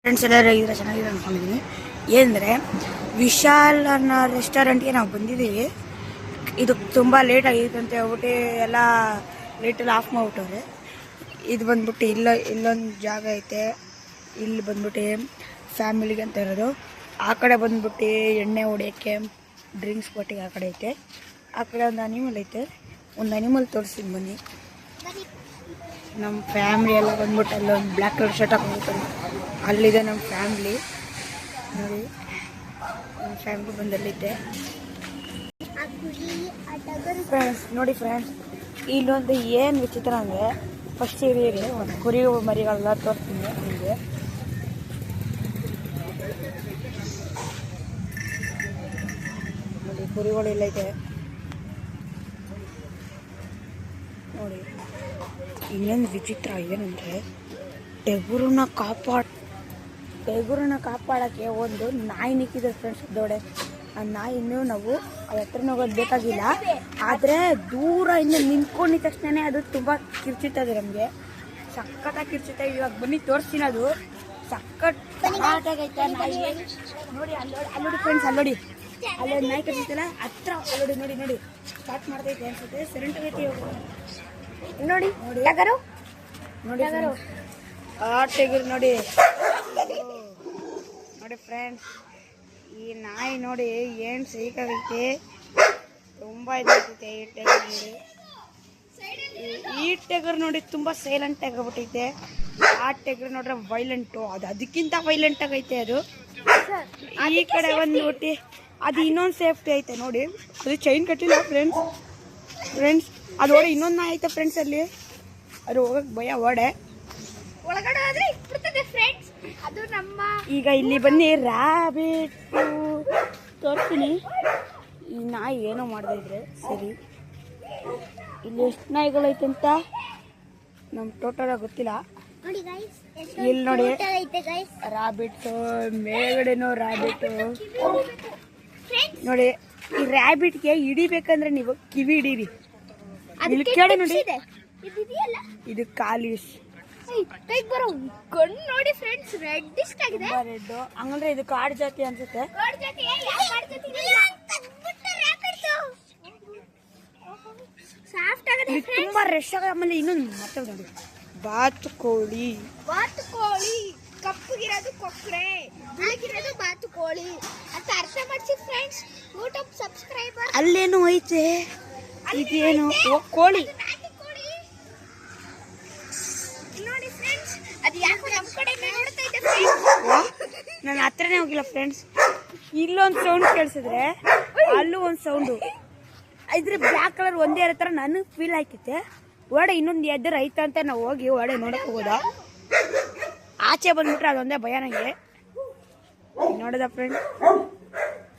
Friends ಎಲ್ಲರೂ ಹೇಗಿದ್ರೆ ಚೆನ್ನಾಗಿದೆ ಅಂದ್ಕೊಂಡಿದ್ದೀನಿ. ಏನಂದರೆ ವಿಶಾಲ್ ಅನ್ನೋ ರೆಸ್ಟೋರೆಂಟ್ಗೆ ನಾವು ಬಂದಿದ್ದೀವಿ. ಇದು ತುಂಬ ಲೇಟ್ ಆಗಿತ್ತು ಅಂತ ಹೇಳ್ಬಿಟ್ಟು ಎಲ್ಲ ಲೇಟಲ್ಲಿ ಆಫ್ ಮಾಡಿಬಿಟ್ಟವ್ರೆ. ಇದು ಬಂದ್ಬಿಟ್ಟು ಇಲ್ಲೊಂದು ಜಾಗ ಐತೆ. ಇಲ್ಲಿ ಬಂದ್ಬಿಟ್ಟು ಫ್ಯಾಮಿಲಿಗೆ ಅಂತ ಇರೋದು. ಆ ಕಡೆ ಬಂದ್ಬಿಟ್ಟು ಎಣ್ಣೆ ಹೊಡಿಯೋಕ್ಕೆ ಡ್ರಿಂಕ್ಸ್ ಕೊಟ್ಟಿಗೆ ಆ ಕಡೆ ಐತೆ. ಆ ಕಡೆ ಒಂದು ಅನಿಮಲ್ ಐತೆ. ಒಂದು ಅನಿಮಲ್ ತೋರಿಸ್ತೀನಿ ಬನ್ನಿ. ನಮ್ಮ ಫ್ಯಾಮಿಲಿ ಎಲ್ಲ ಬಂದ್ಬಿಟ್ಟು ಅಲ್ಲೊಂದು ಬ್ಲ್ಯಾಕ್ ಕಲರ್ ಶರ್ಟ್ ಹಾಕೊಂಡ್ಬಿಟ್ಟು ಅಲ್ಲಿದೆ ನಮ್ಮ ಫ್ಯಾಮಿಲಿ. ನೋಡಿ ನಮ್ಮ ಫ್ಯಾಮಿಲಿ ಬಂದಲ್ಲಿದ್ದೆ. ಫ್ರೆಂಡ್ಸ್ ನೋಡಿ ಫ್ರೆಂಡ್ಸ್, ಇಲ್ಲೊಂದು ಏನು ವಿಚಿತ್ರ ಅಂದರೆ ಫಸ್ಟ್ ಇರೀರಿ ಒಂದು ಕುರಿ ಮರಿಗಳೆಲ್ಲ ತೋರಿಸ್ತೀನಿ ನಿಮಗೆ. ನೋಡಿ ಕುರಿಗಳೆಲ್ಲ ಐತೆ ನೋಡಿ. ಇನ್ನೊಂದು ವಿಚಿತ್ರ ಏನಂದರೆ ಟೆಗುರನ್ನ ಕಾಪಾಡೋಕ್ಕೆ ಒಂದು ನಾಯಿ ನಿಕ್ಕಿದೆ ಫ್ರೆಂಡ್ಸ್ ದೊಡ್ಡ. ಆ ನಾಯಿ ಇನ್ನೂ ನಾವು ಅದ್ರ ಹತ್ರ ಹೋಗೋದು ಬೇಕಾಗಿಲ್ಲ, ಆದರೆ ದೂರ ಇನ್ನು ನಿಂತ್ಕೊಂಡಿದ ತಕ್ಷಣ ಅದು ತುಂಬ ಕಿರ್ಚುತ್ತದೆ ನಮಗೆ. ಸಖತ್ತಾಗಿ ಕಿರ್ಚುತ್ತೆ. ಇವಾಗ ಬನ್ನಿ ತೋರಿಸ್ತೀನಿ. ಅದು ಸಖತ್ತಾಗೈತೆ ನಾಯಿ. ನೋಡಿ ಅಲ್ಲೋಡಿ ಫ್ರೆಂಡ್ಸ್, ಅಲ್ಲೋಡಿ ನಾಯಿ ಕರ್ಚಿತ್ತಲ್ಲ ಹತ್ರ ಅಲ್ಲೋಡಿ. ನೋಡಿ ಸ್ಟಾರ್ಟ್ ಮಾಡ್ತೈತೆ ಅನ್ಸುತ್ತೆ. ಸೆರೆಂಟಾಗೈತೆ ನೋಡಿ ಆ ಟೆಗರ್ ನೋಡಿ ಫ್ರೆಂಡ್ಸ್. ಈ ನಾಯಿ ನೋಡಿ ಏನು ಸೈಕಾಗೈತೆ, ತುಂಬ ಇದಾಗ್ತೈತೆ ಈ ಟೆಗರ್ ನೋಡಿ. ಈ ಟೆಗರ್ ನೋಡಿ ತುಂಬ ಸೈಲೆಂಟ್ ಆಗಿಬಿಟ್ಟೈತೆ. ಆ ಟೆಗರ್ ನೋಡ್ರೆ ವೈಲೆಂಟು, ಅದಕ್ಕಿಂತ ವೈಲೆಂಟ್ ಆಗೈತೆ ಅದು. ಈ ಕಡೆ ಬಂದ್ಬಿಟ್ಟು ಅದು ಇನ್ನೊಂದು ಸೇಫ್ಟಿ ಐತೆ ನೋಡಿ. ಅದು ಚೈನ್ ಕಟ್ಟಿಲ್ಲ ಫ್ರೆಂಡ್ಸ್ ಅದು ಓಡೆ ಇನ್ನೊಂದು ನಾಯಿ ಐತೆ ಫ್ರೆಂಡ್ಸ್. ಅಲ್ಲಿ ಅದು ಹೋಗಕ್ಕೆ ಭಯ ಓಡೆ ಒಳಗಡೆ ಆದ್ರೆ ಇಟ್ಬಿಡ್ತದೆ ಫ್ರೆಂಡ್ಸ್. ಅದು ನಮ್ಮ ಈಗ ಇಲ್ಲಿ ಬನ್ನಿ ರ್ಯಾಬಿಟ್ ತೋರಿಸ್ತೀನಿ. ಈ ನಾಯಿ ಏನೋ ಮಾಡ್ತಾ ಇದ್ರೆ ಸರಿ. ಇಲ್ಲಿ ಎಷ್ಟು ನಾಯಿಗಳೈತೆ ಅಂತ ನಮ್ಗೆ ಟೋಟಲ್ ಗೊತ್ತಿಲ್ಲ. ಇಲ್ಲಿ ನೋಡಿ ರ್ಯಾಬಿಟ್, ಮೇಲ್ಗಡೆನೋ ರ್ಯಾಬಿಟ್ ನೋಡಿ. ಈ ರ್ಯಾಬಿಟ್ಗೆ ಹಿಡಿಬೇಕಂದ್ರೆ ನೀವು ಕಿವಿ ಹಿಡೀರಿ. ಇಲ್ಲಿ ಕೇಳಿ ನೋಡಿ, ಇದು ಕಾಲಿಸ್ ಕಣ್ಣು ನೋಡಿ ಫ್ರೆಂಡ್ಸ್, ರೆಡ್ ಆಗಿದೆ. ರೆಡ್ ಹಂಗಂದ್ರೆ ಇದು ಕಾಡು ಜಾತಿ ಅನ್ಸುತ್ತೆ. ತುಂಬಾ ರೆಶ್ ಆಗ. ಆಮೇಲೆ ಇನ್ನೊಂದು ಮತ್ತೆ ನೋಡಿ ಬಾತುಕೋಳಿ ಕಪ್ಪಗಿರೋದು ಕೊಕ್ಕರೆ, ಬೆಳಗಿರೋದು ಬಾತುಕೋಳಿ ಅಂತ ಅರ್ಥ ಮಾಡಿಸಿ ಫ್ರೆಂಡ್ಸ್. ಯೂಟ್ಯೂಬ್ ಸಬ್ಸ್ಕ್ರೈಬರ್ ಅಲ್ಲೇನು ಐತೆ, ಇದೇನು ಕೋಳಿ ನೋಡಿ ಫ್ರೆಂಡ್ಸ್. ಅದು ಯಾಕೋ ನಮ್ಮ ಕಡೆನೇ ನೋಡ್ತಾ ಇದೆ ಫ್ರೆಂಡ್ಸ್. ನಾನು ಹತ್ರನೇ ಹೋಗಿಲ್ಲ ಫ್ರೆಂಡ್ಸ್. ಇಲ್ಲೊಂದು ಸೌಂಡ್ ಕೇಳಿಸಿದ್ರೆ ಅಲ್ಲೂ ಒಂದು ಸೌಂಡು. ಇದ್ರ ಬ್ಲ್ಯಾಕ್ ಕಲರ್ ಒಂದೇ ಇರೋ ಥರ ನನಗೆ ಫೀಲ್ ಆಯ್ತೈತೆ. ಒಡೆ ಇನ್ನೊಂದು ಎದುರು ಐತೆ ಅಂತ ನಾವು ಹೋಗಿ ಒಡೆ ನೋಡಕ್ ಹೋಗೋದ. ಆಚೆ ಬಂದ್ಬಿಟ್ರೆ ಅದೊಂದೇ ಭಯ ನನಗೆ. ನೋಡೋದ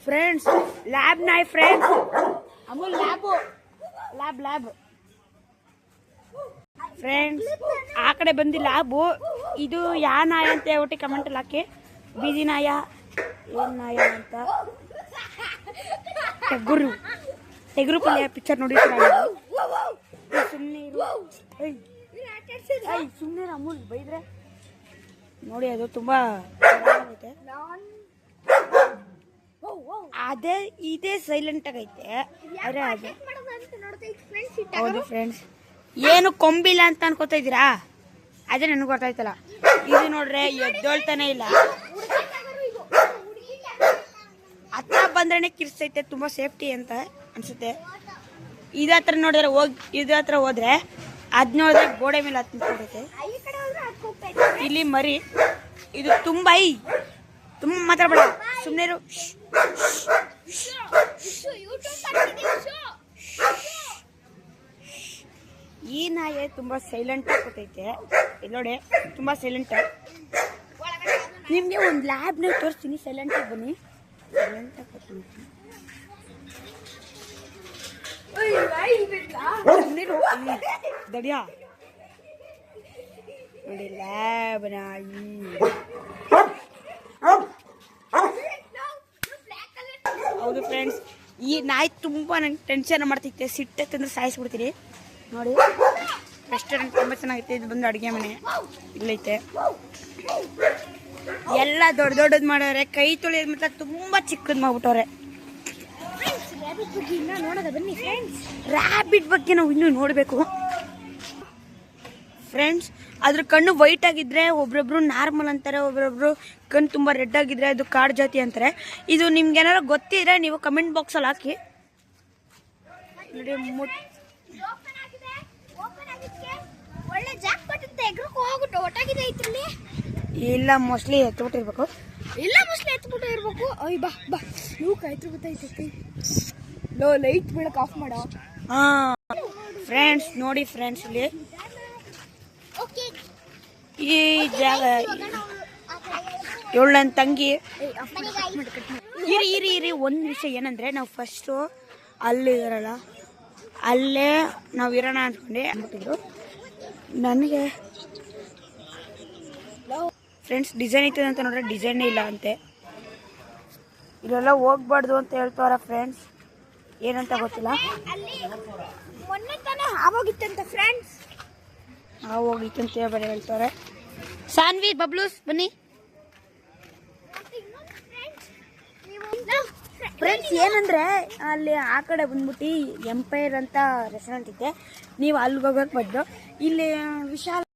ಫ್ರೆಂಡ್ಸ್ ಲ್ಯಾಬ್ ನಾಯಿ ಫ್ರೆಂಡ್ಸ್. Amul lab friends. ಆ ಕಡೆ ಬಂದಿಲ್ಲ ಲ್ಯಾಬು. ಇದು ಯಾ ನಾಯ ಅಂತ ಹೇಳ್ಬಿಟ್ಟು ಕಮೆಂಟಲ್ಲಿ ಹಾಕಿ. ಬೀದಿ ನಾಯ ಏನು ನಾಯ ಅಂತ. ಟೆಗರು ಪಲ್ಯ ಪಿಕ್ಚರ್ ನೋಡಿರ್ತೀರ. ಸುಮ್ಮನೆ ಅಮೂಲ್ ಬೈದ್ರೆ ನೋಡಿ. ಅದು ತುಂಬ ಐತೆ. ಇದೇ ಸೈಲೆಂಟ್ ಆಗೈತೆ. ಅದೇ ಹೌದು ಫ್ರೆಂಡ್ಸ್. ಏನು ಕೊಂಬಿಲ್ಲ ಅಂತ ಅನ್ಕೋತಾ ಇದ್ದೀರಾ? ಅದೇ ನನಗೆ ಗೊತ್ತಾಯ್ತಲ್ಲ. ಇದು ನೋಡ್ರೆ ಎದ್ದೋಳ್ತಾನೆ ಇಲ್ಲ. ಹತ್ರ ಬಂದ್ರೆ ಕಿರ್ಸ್ತೈತೆ. ತುಂಬ ಸೇಫ್ಟಿ ಅಂತ ಅನ್ಸುತ್ತೆ. ಇದ ಹತ್ರ ನೋಡಿದ್ರೆ ಇದ್ರ ಹತ್ರ ಹೋದ್ರೆ ಅದ್ ನೋಡಿದ್ರೆ ಗೋಡೆ ಮೇಲೆ ಹತ್ತು ನಿಂತ್ಕೊಂಡೈತೆ. ಇಲ್ಲಿ ಮರಿ. ಇದು ತುಂಬ ಮಾತಾಡ್ಬೇಡ, ಸುಮ್ಮನೆ ಇರು. ಈ ನಾಯಿ ತುಂಬ ಸೈಲೆಂಟ್ ಆಗ್ತೈತೆ. ಇಲ್ಲಿ ನೋಡಿ ತುಂಬ ಸೈಲೆಂಟ್. ನಿಮಗೆ ಒಂದು ಲ್ಯಾಬ್ನ ತೋರಿಸ್ತೀನಿ. ಸೈಲೆಂಟಾಗಿ ಬನ್ನಿ. ದಡಿಯಾ ನೋಡಿ ಲ್ಯಾಬ್ ನಾಯಿ. ಹೌದು ಫ್ರೆಂಡ್ಸ್, ಈ ನಾಯಿ ತುಂಬ ನಂಗೆ ಟೆನ್ಷನ್ ಮಾಡ್ತೈತೆ. ಸಿಟ್ಟಂದ್ರೆ ಸಾಯಿಸ್ಬಿಡ್ತೀನಿ ನೋಡಿ. ರೆಸ್ಟೋರೆಂಟ್ ತುಂಬ ಚೆನ್ನಾಗೈತೆ. ಇದು ಬಂದು ಅಡುಗೆ ಮನೆ ಇಲ್ಲೈತೆ. ಎಲ್ಲ ದೊಡ್ಡ ದೊಡ್ಡದ್ ಮಾಡವ್ರೆ, ಕೈ ತೊಳೆಯೋದು ಮಾತ್ರ ತುಂಬಾ ಚಿಕ್ಕದ್ ಮಾಡ್ಬಿಟ್ಟವ್ರೆ. ರ್ಯಾಬಿಟ್ ಬಗ್ಗೆ ನಾವು ಇನ್ನೂ ನೋಡ್ಬೇಕು ಫ್ರೆಂಡ್ಸ್. ಅದ್ರ ಕಣ್ಣು ವೈಟ್ ಆಗಿದ್ರೆ ಒಬ್ರೊಬ್ರು ನಾರ್ಮಲ್ ಅಂತಾರೆ, ಒಬ್ರೊಬ್ರು ಕಣ್ಣು ತುಂಬಾ ರೆಡ್ ಆಗಿದ್ರೆ ಅದು ಕಾಡು ಜಾತಿ ಅಂತಾರೆ. ಇದು ನಿಮ್ಗೆ ಏನಾರು ಗೊತ್ತಿದ್ರೆ ನೀವು ಕಮೆಂಟ್ ಬಾಕ್ಸ್ ಅಲ್ಲಿ ಹಾಕಿ ನೋಡಿ. ಇಲ್ಲ ಮೋಸ್ಟ್ಲಿ ಎತ್ಬಿಟ್ಟಿರ್ಬೇಕು. ಇಲ್ಲ ಮೋಸ್ಟ್ಲಿ ಎತ್ಬಿಟ್ಟು ಇರ್ಬೇಕು. ಅಯ್ಯ ಬಾ ಬಾ ನೀವು ಕಾಯ್ತು ಗೊತ್ತೈತೆ. ಲೋ ಲೈಟ್ ಬೆಳಕ್ ಆಫ್ ಮಾಡ. ಹಾ ಫ್ರೆಂಡ್ಸ್ ನೋಡಿ ಫ್ರೆಂಡ್ಸ್, ಇಲ್ಲಿ ಈ ಜಾಗ ಇವಳು ನನ್ನ ತಂಗಿ. ಇರಿ ಒಂದು ವಿಷಯ ಏನಂದ್ರೆ, ನಾವು ಫಸ್ಟು ಅಲ್ಲಿ ಇರಲ್ಲ, ಅಲ್ಲೇ ನಾವು ಇರೋಣ ಅಂದ್ಕೊಂಡೆ ಅಂದ್ಬಿಟ್ಟಿದ್ರು. ನನಗೆ ಫ್ರೆಂಡ್ಸ್ ಡಿಸೈನ್ ಐತದೆ ಅಂತ ನೋಡ್ರೆ ಡಿಸೈನೇ ಇಲ್ಲ ಅಂತೆ. ಇಲ್ಲೆಲ್ಲ ಹೋಗ್ಬಾರ್ದು ಅಂತ ಹೇಳ್ತಾರ ಫ್ರೆಂಡ್ಸ್, ಏನಂತ ಗೊತ್ತಿಲ್ಲ. ಮೊನ್ನೆ ತಾನೇ ಆಗೋಗಿತ್ತಂತ ಫ್ರೆಂಡ್ಸ್, ಹೋಗಿತ್ತಂತ ಬೇರೆ ಹೇಳ್ತಾರೆ. ಸಾನ್ವಿ ಬಬ್ಲೂಸ್ ಬನ್ನಿ ಫ್ರೆಂಡ್ಸ್. ಏನಂದ್ರೆ ಅಲ್ಲಿ ಆ ಕಡೆ ಬಂದ್ಬಿಟ್ಟು ಎಂಪೈರ್ ಅಂತ ರೆಸ್ಟೋರೆಂಟ್ ಇದೆ, ನೀವು ಅಲ್ಲಿಗೆ ಹೋಗೋಕೆ ಬದ್ದು. ಇಲ್ಲಿ ವಿಶಾಲ್